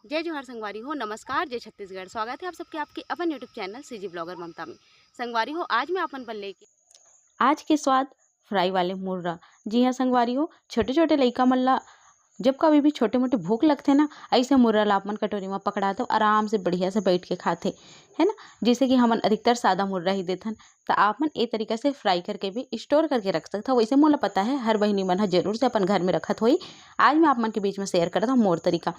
जय जोहार संगवारी हो, नमस्कार, जय छत्तीसगढ़। स्वागत है आप सबके आपके अपन यूट्यूब चैनल सीजी ब्लॉगर ममता में। संगवारी हो, आज मैं अपन पर लेके आज के स्वाद फ्राई वाले मुर्रा। जी हाँ संगवारी हो, छोटे छोटे लइका मन ला जब कभी भी छोटे मोटे भूख लगथे ना, ऐसे मुर्रा ला अपन कटोरी में पकड़ा दो, आराम से बढ़िया से बैठ के खाथे, है ना। जैसे कि हमन अधिकतर सादा मुर्रा ही देथन, तो आपमन ए तरीका से फ्राई करके भी स्टोर करके रख सकते हो। वैसे मोला पता है हर बहिनी मन ह जरूर से अपन घर में रखत होई। आज मैं आप मन के बीच में शेयर करत हूँ मोर तरीका।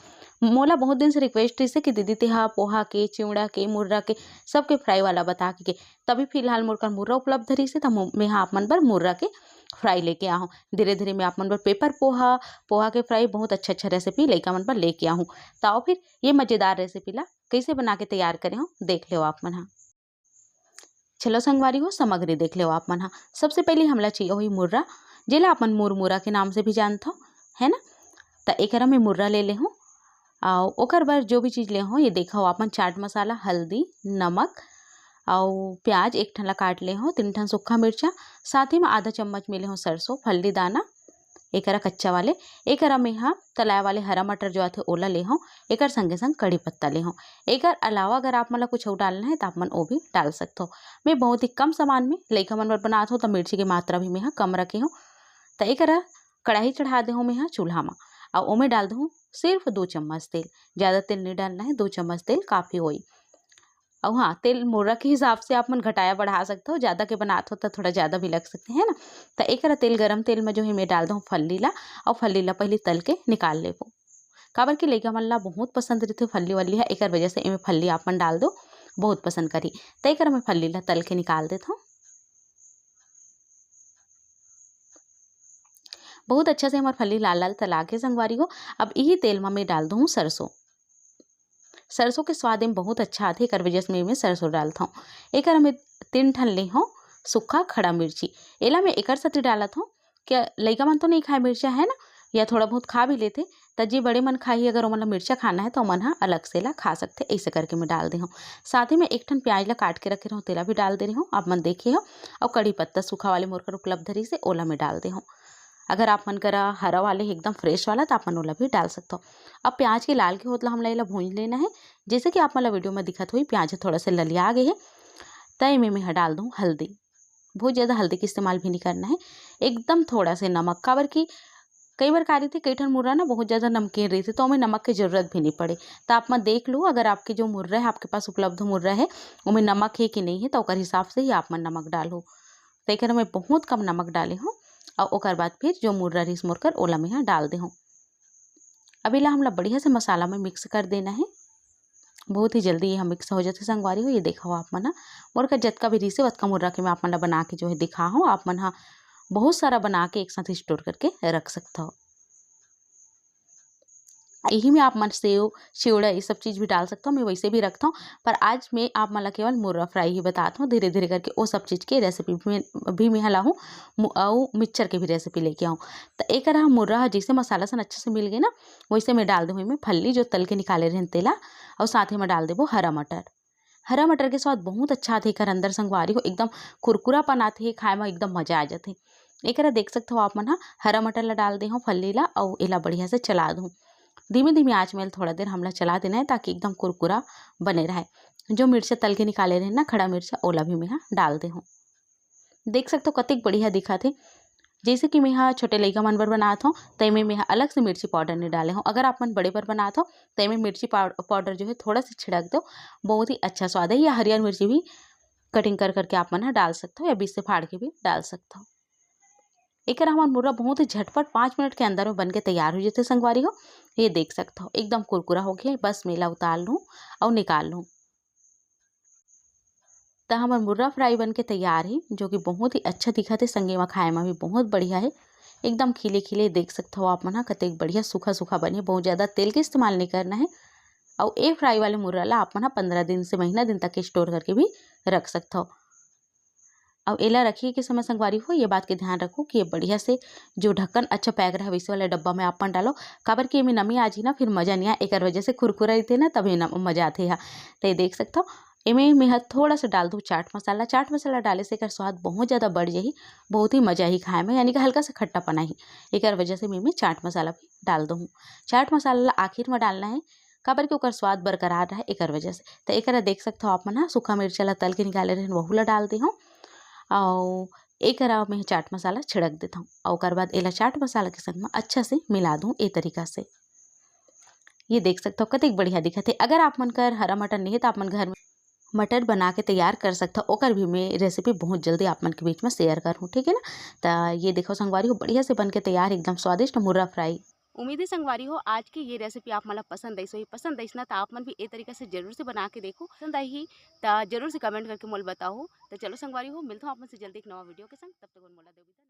मोला बहुत दिन से रिक्वेस्ट रही कि दीदी तेहा पोहा के, चिवड़ा के, मुर्रा के सबके फ्राई वाला बता के तभी फिलहाल मोर कर मुर्रा उपलब्ध रही से तो मैं आप मन बर मुर्रा के फ्राई लेके आहूँ। धीरे धीरे मैं आप मन बर पेपर पोहा पोहा के फ्राई बहुत अच्छा रेसिपी लइका मन पर लेके आहूँ। तो आओ फिर ये मजेदार रेसिपी ला कैसे बना के तैयार करे हो देख लो आप मन। चलो संगवारी हो, सामग्री देख लो आप मन। सबसे पहले हमला चाहिए वही मुर्रा, जेला अपन मुरमुरा के नाम से भी जानता हो, है ना। तो एक में मुर्रा ले ले हूँ। ओकर बर जो भी चीज़ ले हो ये देखो अपन चाट मसाला, हल्दी, नमक और प्याज एक ठन ला काट ले हो, 3 ठन सूखा मिर्चा, साथ ही में आधा चम्मच मिले हो सरसों फल्ली दाना एकरा कच्चा वाले। एकरा में हाँ तलाए वाले हरा मटर जो आथे ओला ले हो। एकर संगे संग कड़ी पत्ता ले हो। एकर अलावा अगर आप मन ला कुछ और डालना है तो आप मन वो भी डाल सकते हो। मैं बहुत ही कम सामान में लइका मन बर बनात हो तो मिर्ची की मात्रा भी मैं हाँ कम रखे हो। तो एकरा कढ़ाई चढ़ा दे हो मैं हाँ चूल्हा में, और ओमे डाल दो सिर्फ 2 चम्मच तेल। ज़्यादा तेल नहीं डालना है, 2 चम्मच तेल काफ़ी होई। और हाँ तेल मुर्रा के हिसाब से आप मन घटाया बढ़ा सकते हो, ज़्यादा के बनाते हो तो थोड़ा ज़्यादा भी लग सकते हैं ना। तो एक तेल गरम तेल में जो है मैं डाल दूँ फल्ली ला, और फल्ली ला पहले तल के निकाल ले वो। काबर की लइका मन ला बहुत पसंद रहते फल्ली वल्ली है, एक वजह से इमें फल्ली आप मन डाल दो बहुत पसंद करी। तो एक मैं फल्ली ला तल के निकाल देता हूँ। बहुत अच्छा से हमारे फल्ली लाल लाल तला के संगवारी हो। अब यही तेल में मैं डाल दूँ सरसों। सरसों के स्वाद में बहुत अच्छा आथे, एक वजह से मैं सरसों डालता हूँ। एक में 3 ठन ले हो सूखा खड़ा मिर्ची, एला मैं एकर साथ डालत हूँ। क्या लइका मन तो नहीं खाए मिर्चा, है ना, या थोड़ा बहुत खा भी लेते। तो जी बड़े मन खाई अगर ओमन ला मिर्चा खाना है तो ओमन हा अलग से ला खा सकते। ऐसे करके मैं डाल दे हूँ। साथ ही में 1 ठन प्याज ला काट के रखे रहूँ, तेला भी डाल दे रही हूँ, आप मन देखे हो। और कड़ी पत्ता सूखा वाले मोर कर उपलब्ध रही से ओला में डाल दे हूँ। अगर आप मन करा हरा वाले एकदम फ्रेश वाला तो आप मन ओला भी डाल सकते हो। अब प्याज के लाल के होतला हमला एला भूंज लेना है। जैसे कि आप मन ला वीडियो में दिखत हुई प्याज थोड़ा सा ललिया गए है। तय में मैं डाल दूँ हल्दी। बहुत ज़्यादा हल्दी का इस्तेमाल भी नहीं करना है, एकदम थोड़ा से नमक। काबर की कई बार करी थी कई ठन मुर्रा ना बहुत ज़्यादा नमकीन रही थी तो हमें नमक की ज़रूरत भी नहीं पड़े। तो आप मन देख लो अगर आपके जो मुर्रा है आपके पास उपलब्ध मुर्रा है उनमें नमक है कि नहीं है, तो ओकर हिसाब से ही आप मन नमक डालो। तो एक मैं बहुत कम नमक डाले हूँ। और ओकर बाद फिर जो मुर्रा रिस मोर कर ओला में यहाँ डाल दे हूँ। अब इला हमला बढ़िया से मसाला में मिक्स कर देना है। बहुत ही जल्दी ये मिक्स हो जाते संगवारी हो। ये देखा आप मन मोर का जतका भी रिसे वतका मुर्रा के मैं आप मन ला बना के जो है दिखा हूँ। आप मन हाँ बहुत सारा बना के एक साथ स्टोर करके रख सकता हो। यही में आप मन सेव चिवड़ा ये सब चीज़ भी डाल सकता हूँ, मैं वैसे भी रखता हूँ। पर आज मैं आप मन ला केवल मुर्रा फ्राई ही बताता हूँ। धीरे धीरे करके वो सब चीज़ की रेसिपी भी मैं लाऊँ और मिक्सचर के भी रेसिपी लेके आऊँ। तो एक मुर्रा जैसे मसाला सन अच्छे से मिल गए ना, वैसे मैं डाल दूँ मैं फल्ली जो तल के निकाले रहें तेला, और साथ ही में डाल देवो हरा मटर। हरा मटर के स्वाद बहुत अच्छा आथे, एकर अंदर संगवारी हो एकदम कुरकुरापन आथे, खाए में एकदम मजा आ जाते। एक देख सकते हो आप मन हरा मटर ला डाल दे हो फल्ली ला, और एला बढ़िया से चला दूँ। धीमे धीमे आँच में थोड़ा देर हमला चला देना है ताकि एकदम कुरकुरा बने रहे। जो मिर्चा तल के निकाले रहे ना खड़ा मिर्चा ओला भी मैं डाल दे हूँ। देख सकते हो कतिक बढ़िया दिखा थे। जैसे कि मैं यहाँ छोटे लइका मन बर बनात हूँ तो मैं अलग से मिर्ची पाउडर नहीं डाले हूँ। अगर आप मन बड़े पर बनात हो तो मैं मिर्ची पाउडर जो है थोड़ा सा छिड़क दो, बहुत ही अच्छा स्वाद है। या हरियर मिर्ची भी कटिंग कर करके आप मन डाल सकते हो, या बीच से फाड़ के भी डाल सकते हो। एक हमार मुर्रा बहुत ही झटपट 5 मिनट के अंदर में बन के तैयार हो जाते संगवारी हो। ये देख सकते हो एकदम कुरकुरा हो गया, बस मेला उतार लूँ और निकाल लूँ। तो हमार मुर्रा फ्राई बन के तैयार है, जो कि बहुत ही अच्छा दिखा थे, संगे में खाए में भी बहुत बढ़िया है। एकदम खिले खिले देख सकते हो आप मन कतेक बढ़िया सूखा सूखा बने, बहुत ज़्यादा तेल का इस्तेमाल नहीं करना है। और ए फ्राई वाले मुर्रा ला आप मन 15 दिन से महीना दिन तक स्टोर करके भी रख सकते हो। अब एला रखिए के समय संगवारी हो ये बात के ध्यान रखो कि ये बढ़िया से जो ढक्कन अच्छा पैक रहा वैसे वाले डब्बा में आपन डालो। काबर कि में नमी आ जी ना फिर मजा नहीं आ, एक वजह से कुरकुरा रहते ना तभी मजा आते है। तो ये देख सकते हो इमें मैं थोड़ा सा डाल दूँ चाट मसाला। चाट मसाला डाले से एकर स्वाद बहुत ज़्यादा बढ़ जाही, बहुत ही मजा ही खाए में, यानी कि हल्का सा खट्टापना ही। एक वजह से मैं चाट मसाला भी डाल दूँ। चाट मसाला आखिर में डालना है, काबर के ओकर स्वाद बरकरार रहे एकर वजह से। तो एकरा देख सकते हो आप मन ह सूखा मिर्चा ला तल के निकाले रहे वहू ला डाल दे हूँ और एकरा में चाट मसाला छिड़क देता हूँ और ओकर बाद एला चाट मसाला के संग में अच्छा से मिला दूँ ए तरीका से। ये देख सकते हो कतेक बढ़िया दिखत है। अगर आप मन कर हरा मटर नहीं है तो आप मन घर में मटर बना के तैयार कर सकता हो। ओकर भी मैं रेसिपी बहुत जल्दी आप मन के बीच में शेयर करूँ, ठीक है ना। तो ये देखो संगवारी हो बढ़िया से बन के तैयार एकदम स्वादिष्ट मुर्रा फ्राई। उम्मीद है संगवारी हो आज की ये रेसिपी आप मला पसंद आई सो पसंद आई ना तो आप मन भी ए तरीके से जरूर से बना के देखो। पसंद आई ही तो जरूर से कमेंट करके मोल बताओ। तो चलो संगवारी हो मिलता हूँ आप मन से जल्दी एक नवा वीडियो के संग। तब तक मोला देवी।